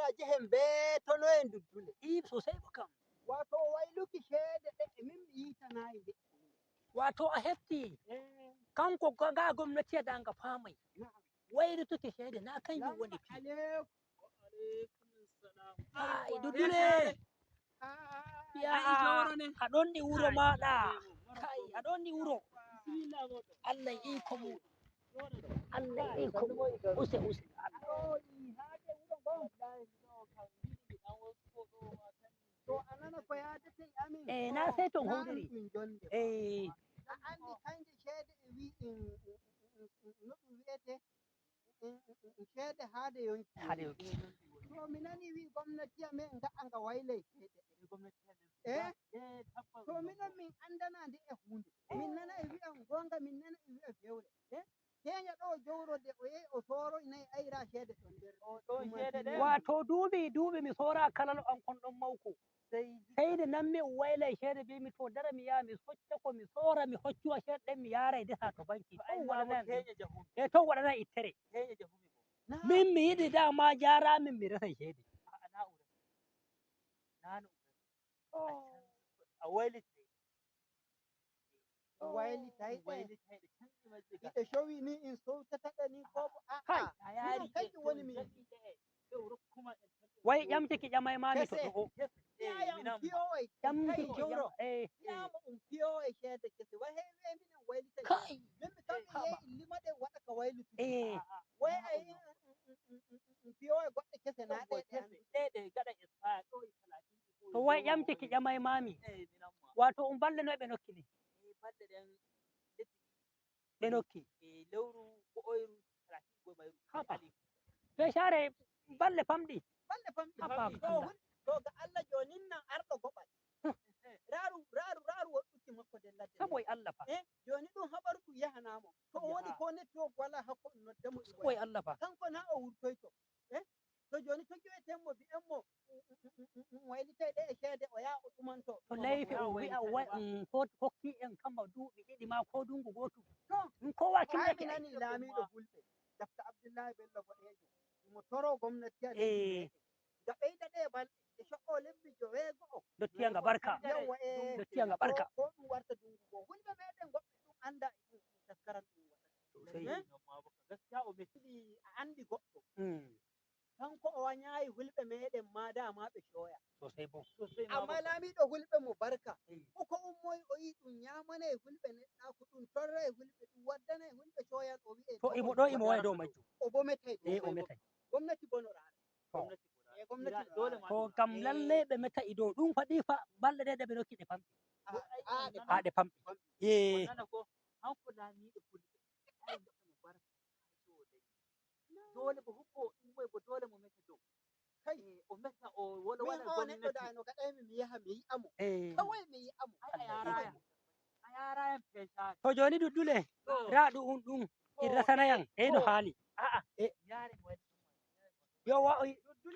wuraje hembe tono en duddule sosai ba kam. wato wailuki shede ɗe min mi yitanayi nde Wato a hefti kanko ga gwamnati da anga famai wailutuki shede na kan yi wani fi. Ai dudule ya a ɗon ɗi wuro maɗa kai a ɗon ɗi wuro Allah iko mu Allah iko mu use to anana ko yadete amin na sai ton hodiri ɗum jonde a andi kanje shede e wi no ɗum wiyete shede haade yonki to mi nani wi gwamnati amen nga'a nga waylay shede to minon min andana nde e hunde min nana e wi'an gonga min nana e wi'a fewre kenya ɗo jowrode o yehi o soroynayi ayra shede ɗon nder wato duuɓi mi sora kalal an kon ɗon mawko sai da nan min waylay shede bimi to dara mi yaha mi socca ko mi sora mi hoccuwa shede ɗen mi yaray desa to banki to waɗana ittere min mi yiɗi dama jara min mi resa shede a waylitay ɗe showi ni in sowtataɗe ni ko a'a kanƴum woni min wai ƴamtiki ƴamay mami to ɗo yaya piyowoy ƴamtiki jowro eh yama piyowoy shede kese way hewe minen waylitay kai min mi tan mi yehi limaɗe waɗa ka waylutu way eh ayi piyowoy goɗɗe kese na ɗe gaɗa expire to wai ƴamtiki ƴamay mami wato ballenoy ɓe nokki ni ɓe nokki haba feshare balle famɗi balle famɗi haba to ga Allah jonin nan arɗo goɓal raru woɗɗuki makko nder ladde saboy Allah fa joni ɗum habaru ɗum yahanamo to o woni ko network wala hakko ɗum noddamo saboy Allah fa kanko na o wurtoyto to joni to jo'etenmo bi'enmo waylitay ɗe e shede o yaha o ɗumanto to leyfi o wi'a hokki en kamba duuɓi ɗiɗi ma ko dungu gotu kowa mi nani laamiɗo fulɓe Dr. Abdullahi Bello Boɗejo mo toro gwamnati ga ɓeyda ɗe balɗe e co'o lebbi joweego'o dottiya nga barka yawa dottiya nga barka ko ɗum warta dungu go fulɓe meɗen goɓɓe ɗum anda ɗum taskaran ɗum waɗata a andi goɗɗo kanko o wanyayi hulɓe meɗen ma dama ɓe coya sosai bo amma laamiɗo hulɓe mo barka ko ummoyi o yi ɗum ñamanayi hulɓe neɗɗaku ɗum torrayi hulɓe ɗum waddanayi hulɓe coyan o wi'e to imo ɗo imo waya dow majjum o bo metay o metay gwamnati bonorare gwamnati to kam lallai ɓe meta'i dow ɗum faɗi fa balɗe ɗe ɓe nokki ɗe famɗi ɗe famɗi hanko laamiɗo fulɓe dole bo hukko ummoy bo dole mo meta dow kai o meta o wona waɗa neɗɗo da no gaɗaymi mi yaha mi yi'amo kawai mi yi'amo a yarayam pesare to joni duddule raɗu ɗum irrasanayam no haali yo